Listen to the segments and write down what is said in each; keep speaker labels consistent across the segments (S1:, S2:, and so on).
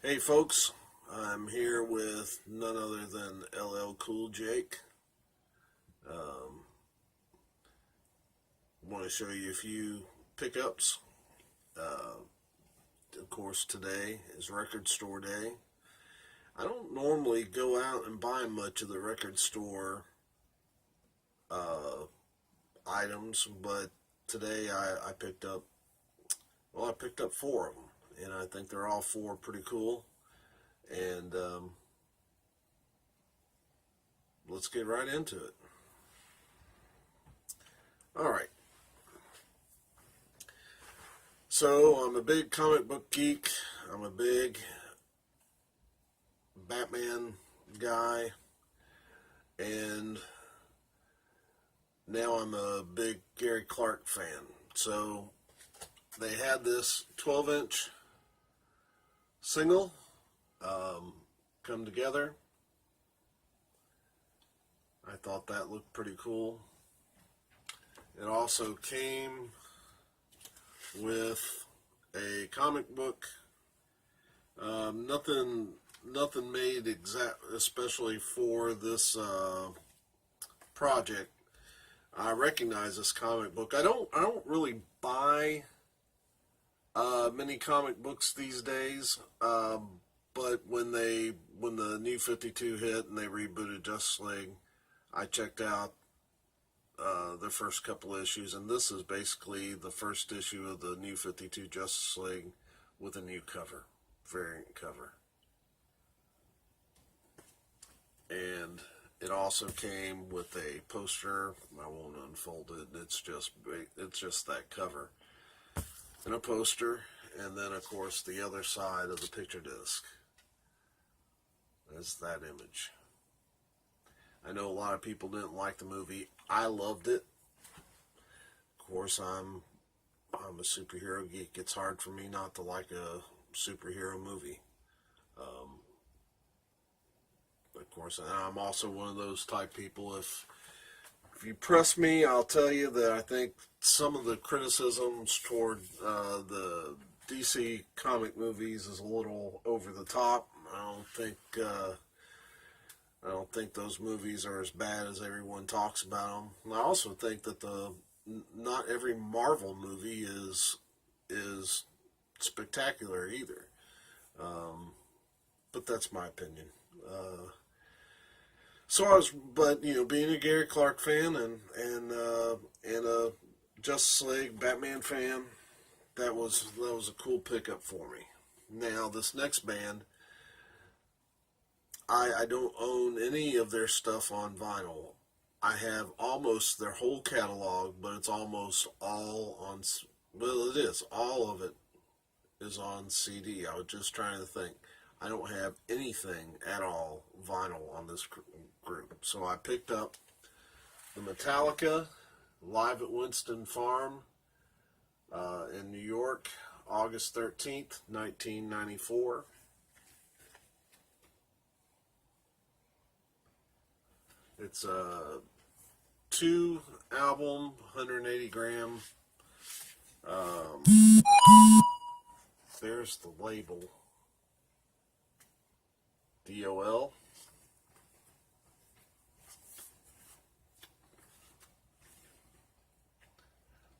S1: Hey folks, I'm here with none other than LL Cool Jake. Um, Want to show you a few pickups. Uh, of course, today is record store day. I don't normally go out and buy much of the record store uh, items, but today I picked up, I picked up four of them, and I think they're all four pretty cool. And let's get right into it. All right. So I'm a big comic book geek. I'm a big Batman guy, and now I'm a big Gary Clark fan. So they had this 12-inch single come together. I thought that looked pretty cool. It also came with a comic book. Nothing made especially for this project. I recognize this comic book. I don't really buy many comic books these days. But when the New 52 hit and they rebooted Justice League, I checked out the first couple issues, and this is basically the first issue of the New 52 Justice League with a new cover, variant cover. And it also came with a poster. I won't unfold it. It's just that cover and a poster, and then of course the other side of the picture disc is that image. I know a lot of people didn't like the movie. I loved it. Of course, I'm a superhero geek. It's hard for me not to like a superhero movie. Um, of course, I'm also one of those type people. If you press me, I'll tell you that I think some of the criticisms toward the DC comic movies is a little over the top. I don't think those movies are as bad as everyone talks about them. And I also think that not every Marvel movie is spectacular either. But that's my opinion. But being a Gary Clark fan and a Justice League Batman fan, that was a cool pickup for me. Now this next band, I don't own any of their stuff on vinyl. I have almost their whole catalog, but it's almost all on. Well, it is. All of it is on CD. I was just trying to think. I don't have anything at all vinyl on this group. So I picked up the Metallica Live at Winston Farm in New York, August 13th, 1994. It's a 2-album, 180 gram. Um, there's the label. DOL.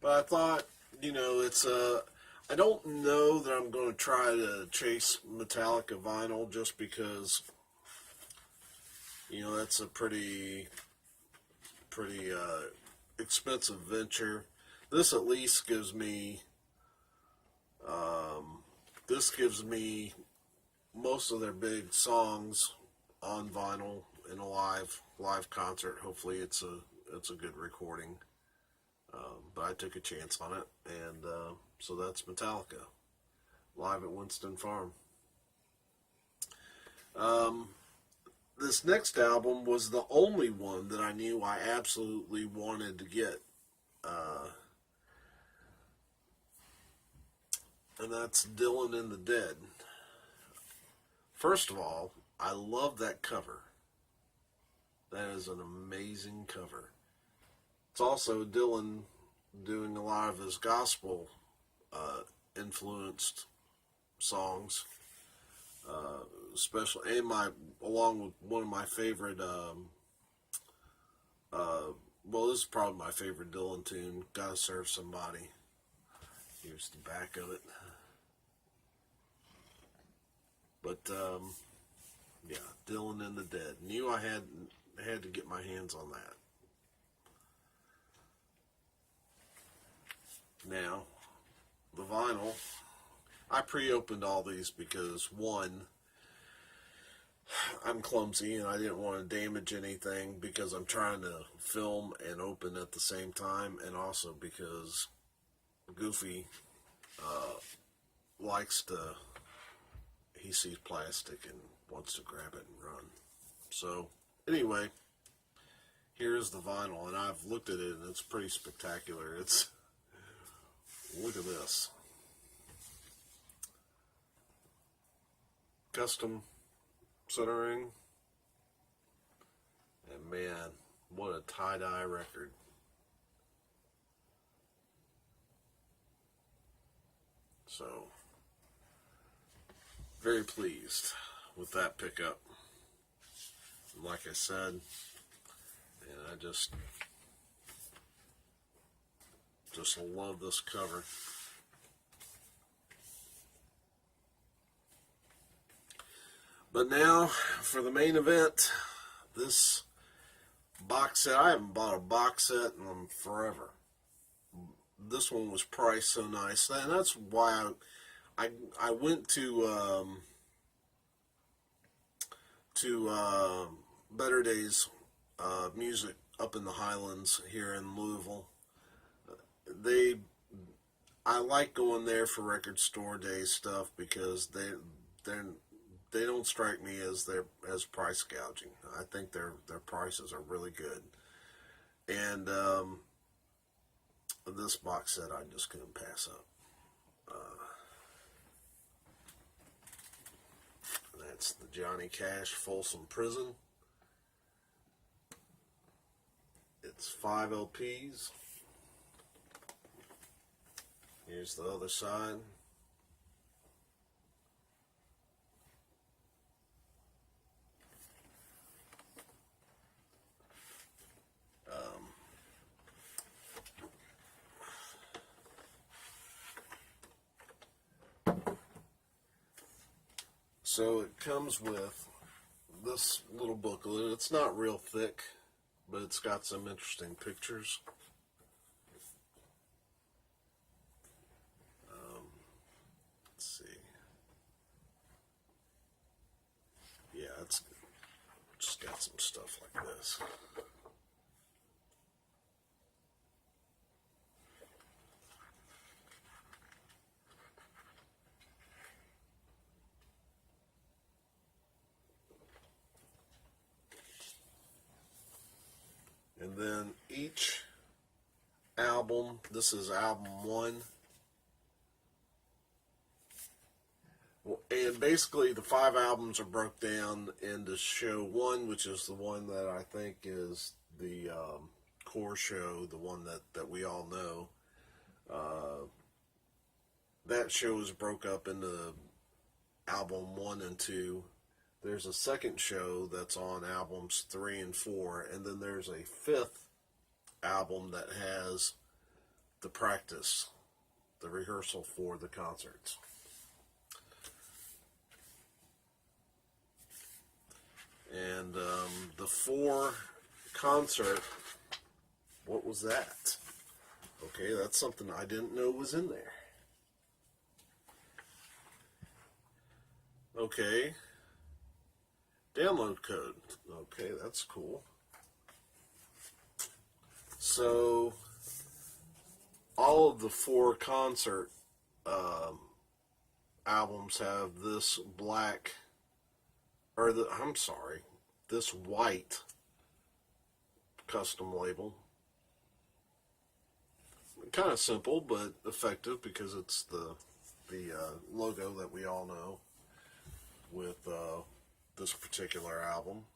S1: But I thought, I don't know that I'm going to try to chase Metallica vinyl just because, that's a pretty expensive venture. This at least gives me, most of their big songs on vinyl in a live concert. Hopefully, it's a good recording. But I took a chance on it, and so that's Metallica Live at Winston Farm. This next album was the only one that I knew I absolutely wanted to get. And that's Dylan and the Dead. First of all, I love that cover. That is an amazing cover. It's also Dylan doing a lot of his gospel influenced songs. Special, and along with one of my favorite, well, this is probably my favorite Dylan tune, Gotta Serve Somebody. Here's the back of it. But, yeah, Dylan and the Dead. Knew I had to get my hands on that. Now, the vinyl, I pre-opened all these because, one, I'm clumsy and I didn't want to damage anything because I'm trying to film and open at the same time, and also because Goofy likes to, he sees plastic and wants to grab it and run. So, anyway, here's the vinyl, and I've looked at it and it's pretty spectacular. Look at this. Custom centering. And man, what a tie-dye record. So, very pleased with that pickup. Like I said, and I just love this cover. But now for the main event, this box set. I haven't bought a box set in them forever. This one was priced so nice, and that's why I went to Better Days Music up in the Highlands here in Louisville. I like going there for record store day stuff because they don't strike me as price gouging. I think their prices are really good, and this box set I just couldn't pass up. That's the Johnny Cash Folsom Prison. It's 5 LPs. Here's the other side. So it comes with this little booklet. It's not real thick, but it's got some interesting pictures. Let's see. Yeah, it's just got some stuff like this. And then each album, this is album 1. And basically the 5 albums are broke down into show 1, which is the one that I think is the core show, the one that we all know. That show is broke up into album 1 and 2. There's a second show that's on albums 3 and 4, and then there's a 5th album that has the practice, the rehearsal for the concerts. And the 4 concert, what was that? Okay, that's something I didn't know was in there. Okay. Download code. Okay, that's cool. So, all of the 4 concert albums have this black, this white custom label. Kind of simple, but effective because it's the logo that we all know with this particular album.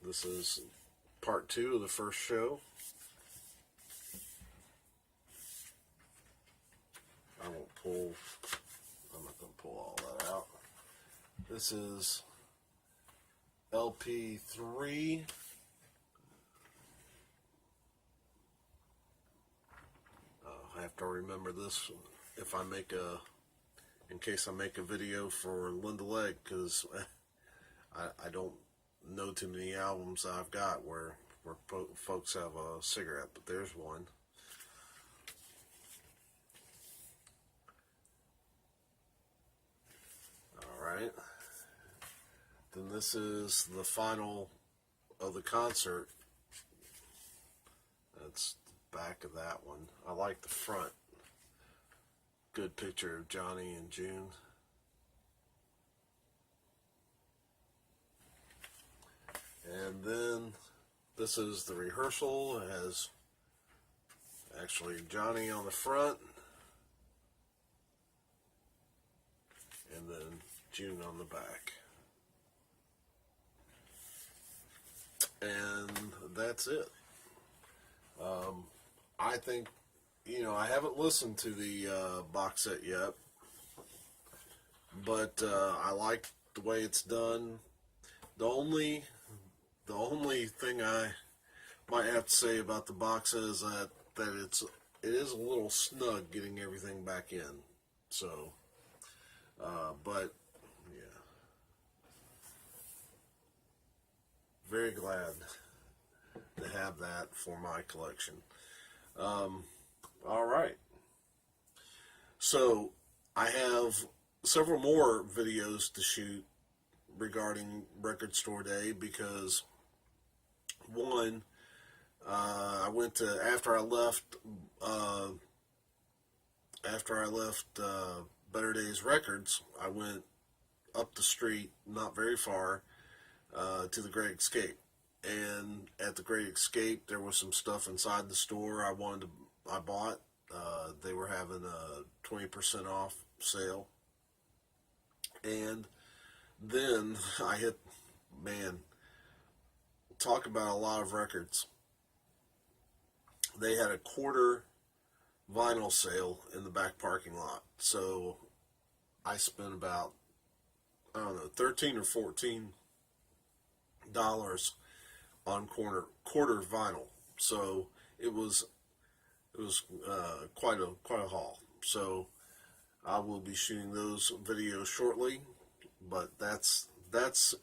S1: This is part 2 of the first show. I'm not going to pull all that out. This is LP3. I have to remember this if I make in case I make a video for Linda Legg, because I don't know too many albums I've got where folks have a cigarette, but there's one. Alright. Then this is the final of the concert. That's the back of that one. I like the front. Good picture of Johnny and June. And then this is the rehearsal. It has actually Johnny on the front, and then June on the back. And that's it. I think, I haven't listened to the box set yet, but I like the way it's done. The only thing I might have to say about the box is that it is a little snug getting everything back in. So, but yeah, very glad to have that for my collection. All right. So I have several more videos to shoot regarding Record Store Day, because one, I went to, after I left Better Days Records, I went up the street, not very far, to the Great Escape. And at the Great Escape, there was some stuff inside the store I bought. They were having a 20% off sale. And then I hit, talk about a lot of records. They had a quarter vinyl sale in the back parking lot. So I spent about, $13 or $14 on quarter vinyl. So it was quite a haul. So I will be shooting those videos shortly, but that's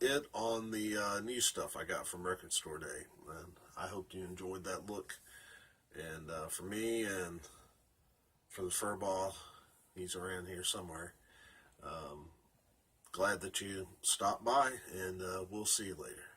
S1: it on the new stuff I got from Record Store Day. And I hope you enjoyed that look. And for me and for the furball, he's around here somewhere. Glad that you stopped by, and we'll see you later.